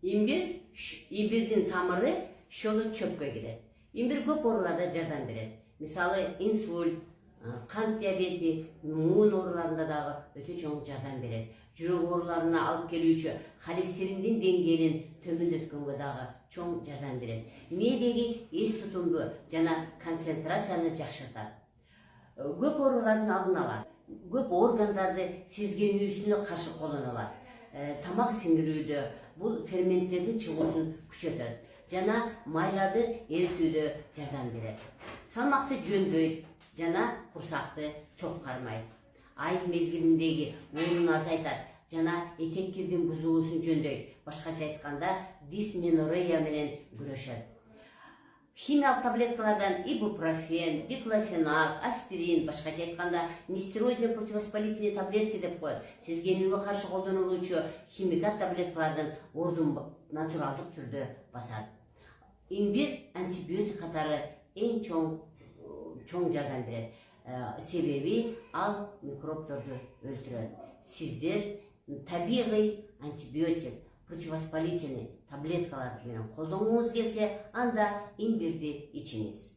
имбирдин тамыры шолу чөпкө кирет. Имбир көп ооруларда жардам берет. Мисалы инсульт, кант диабети, муун ооруларында дагы өтө чоң жардам берет. Жүрөк ооруларына алып келүүчү холестериндин деңгээлин төмөндөткөнгө дагы чоң жардам берет. Мээдеги эс тутумду жана концентрацияны жакшыртат. Көп оорулардын алдын алат. Көп органдарды сезгенүүсүнө каршы колдонулат. Тамак сиңирүүдө бул ферменттердин чыгуусун күчөтөт жана майларды эритүүдө жардам берет. Салмакты жөндөйт жана курсакты ток кармайт. Айыз мезгилиндеги оорууну азайтат жана этек-кирдин бузулуусун жөндөйт. Башкача айтканда дисменорея менен күрөшөт. Химиялык таблеткалардан ибупрофен, диклофенак, аспирин, башкача айтканда нестероидный противовоспалительный таблетки деп коет. Сезгенүүгө каршы колдонулуучу химикат таблеткалардын ордун натуралдык түрдө басат. Имбир антибиотик катары эң чоң жардам берет. Себеби ал микробдорду өлтүрөт. Сиздер табигый антибиотик, противовоспалительный таблеткалар менен колдонгуңуз келсе, анда имбирди ичиңиз.